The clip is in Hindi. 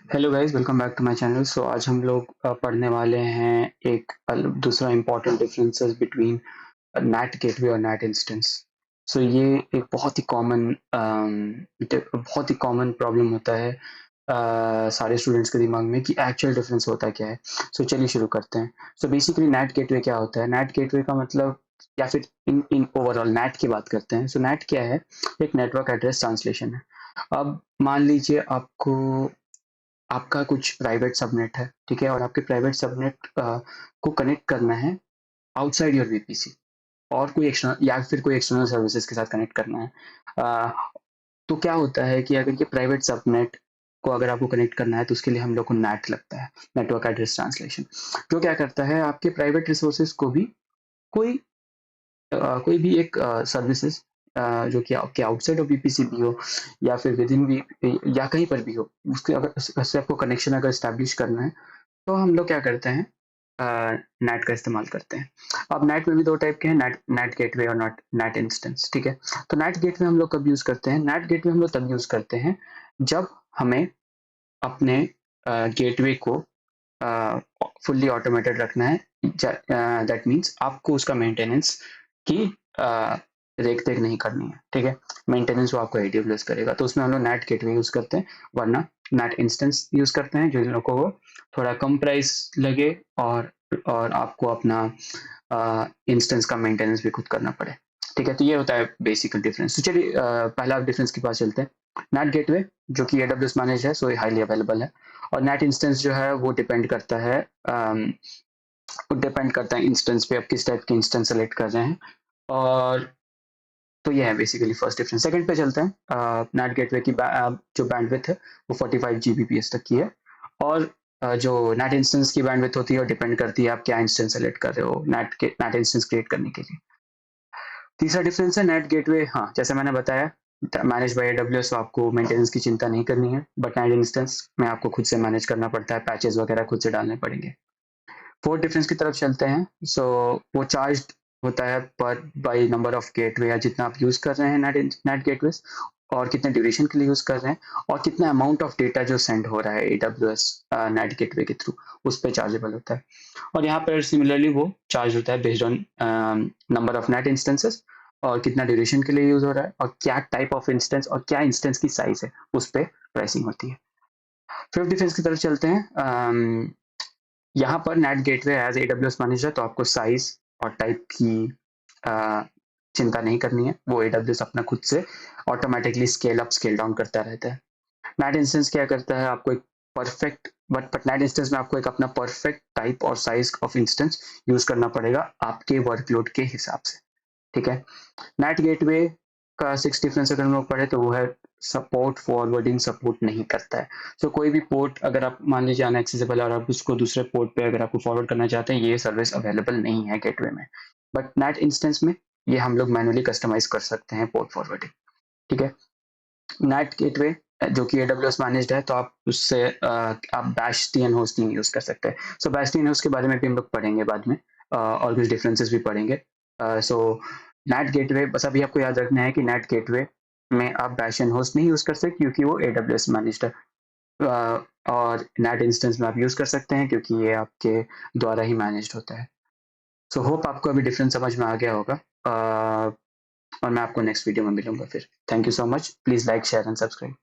Hello guys, welcome back to my channel. So आज हम लोग पढ़ने वाले हैं एक दूसरा important differences between NAT gateway और नैट इंस्टेंस। सो ये एक बहुत ही कॉमन प्रॉब्लम होता है सारे स्टूडेंट्स के दिमाग में कि एक्चुअल डिफरेंस होता क्या है। सो चलिए शुरू करते हैं। सो बेसिकली नैट गेटवे क्या होता है? नैट गेटवे का मतलब, या फिर इन इन ओवरऑल नैट की बात करते हैं। सो नैट क्या है? एक नेटवर्क एड्रेस ट्रांसलेशन है। अब मान लीजिए आपका कुछ प्राइवेट सबनेट है, ठीक है, और आपके प्राइवेट सबनेट को कनेक्ट करना है आउटसाइड योर वीपीसी, और कोई एक्सटर्नल या फिर कोई एक्सटर्नल सर्विसेज के साथ कनेक्ट करना है। तो क्या होता है कि अगर ये प्राइवेट सबनेट को अगर आपको कनेक्ट करना है तो उसके लिए हम लोग को नैट लगता है, नेटवर्क एड्रेस ट्रांसलेशन। जो क्या करता है, आपके प्राइवेट रिसोर्सेज को भी कोई कोई भी एक सर्विसेज जो कि आपके आउटसाइड ऑफ वीपीसी भी हो या फिर विद इन वी या कहीं पर भी हो, उसके अगर उससे आपको कनेक्शन अगर स्टैब्लिश करना है तो हम लोग क्या करते हैं, नेट का इस्तेमाल करते हैं। अब नेट में भी दो टाइप के हैं, नेट नेट गेटवे और नॉट नेट इंस्टेंस, ठीक है। तो नेट गेटवे हम लोग कब यूज करते हैं? नेट गेटवे हम लोग तब यूज करते हैं जब हमें अपने गेटवे को फुल्ली ऑटोमेटेड रखना है। दैट मीन्स आपको उसका मेंटेनेंस की देख देख नहीं करनी है, ठीक है। मेंटेनेंस वो आपको एडब्ल्यूएस करेगा, तो उसमें हम लोग नेट गेटवे यूज करते हैं, वरना नेट इंस्टेंस यूज करते हैं जो इन लोगों को थोड़ा कम प्राइस लगे और आपको अपना इंस्टेंस का मेंटेनेंस भी खुद करना पड़े, ठीक है। तो ये होता है बेसिक डिफरेंस। तो चलिए पहला डिफरेंस के पास चलते हैं। नेट गेटवे जो कि एडब्ल्यूएस मैनेज है, सो ये हाईली अवेलेबल है। और नेट इंस्टेंस जो है वो डिपेंड करता है इंस्टेंस पे, आप किस टाइप की इंस्टेंस सेलेक्ट कर रहे हैं। और तो ये है बेसिकली फर्स्ट डिफरेंस। सेकंड पे चलते हैं। नेट गेटवे की जो बैंडविड्थ है वो 45 जीबीपीएस तक की है। और जो नेट इंस्टेंस की बैंडविड्थ होती है वो डिपेंड करती है आप क्या इंस्टेंस सेलेक्ट कर रहे हो नेट इंस्टेंस क्रिएट करने के लिए। तीसरा डिफरेंस है नेट गेटवे, हाँ जैसे मैंने बताया, मैनेज बाय एडब्ल्यूएस, तो आपको मेंटेनेंस की चिंता नहीं करनी है। बट नेट इंस्टेंस में आपको खुद से मैनेज करना पड़ता है, पैचेस वगैरह खुद से डालने पड़ेंगे। फोर्थ डिफरेंस की तरफ चलते हैं। सो वो चार्ज होता है पर बाई नंबर ऑफ गेटवे, या जितना आप यूज कर रहे हैं नेट गेटवे, और कितने ड्यूरेशन के लिए यूज कर रहे हैं, और कितना अमाउंट ऑफ डेटा जो सेंड हो रहा है एडब्ल्यूएस नेट गेटवे के थ्रू, उस पर चार्जेबल होता है। और यहाँ पर सिमिलरली वो चार्ज होता है based on number of net instances, और कितना ड्यूरेशन के लिए यूज हो रहा है, और क्या टाइप ऑफ इंस्टेंस और क्या इंस्टेंस की साइज है, उस पर प्राइसिंग होती है। फिफ्थ डिफरेंस की तरफ चलते हैं। यहाँ पर net gateway as AWS manager, तो आपको साइज और टाइप की अ, चिंता नहीं करनी है, वो एडब्ल्यूएस अपना खुद से automatically scale up scale down करता रहता है। नेट इंस्टेंस क्या करता है, आपको एक परफेक्ट बट नेट इंस्टेंस में आपको एक अपना परफेक्ट टाइप और साइज ऑफ इंस्टेंस यूज करना पड़ेगा आपके वर्कलोड के हिसाब से, ठीक है। नेट गेटवे का सिक्स डिफरेंस अगर हम लोग पढ़े तो वो है सपोर्ट फॉरवर्डिंग सपोर्ट नहीं करता है। तो कोई भी पोर्ट अगर आप मान लीजिए अनएक्सेसिबल और आप उसको दूसरे पोर्ट पे अगर आपको फॉरवर्ड करना चाहते हैं, ये सर्विस अवेलेबल नहीं है गेटवे में। बट नेट इंस्टेंस में ये हम लोग मैनुअली कस्टमाइज कर सकते हैं पोर्ट फॉरवर्डिंग, ठीक है। नेट गेटवे जो कि एडब्ल्यूएस मैनेज्ड है, तो आप उससे आप बैस्टियन होस्टिंग यूज कर सकते हैं। सो बैस्टियन होस्ट के बारे में भी हम लोग पढ़ेंगे बाद में, और कुछ डिफरेंसेस भी पढ़ेंगे। सो नेट गेटवे, बस अभी आपको याद रखना है कि नेट गेटवे में आप बैशियन होस्ट नहीं यूज कर सकते क्योंकि वो एडब्ल्यूएस मैनेज्ड है। और नेट इंस्टेंस में आप यूज कर सकते हैं क्योंकि ये आपके द्वारा ही मैनेज्ड होता है। सो होप आपको अभी डिफरेंस समझ में आ गया होगा। और मैं आपको नेक्स्ट वीडियो में मिलूंगा फिर। Thank you so much, please like share and subscribe.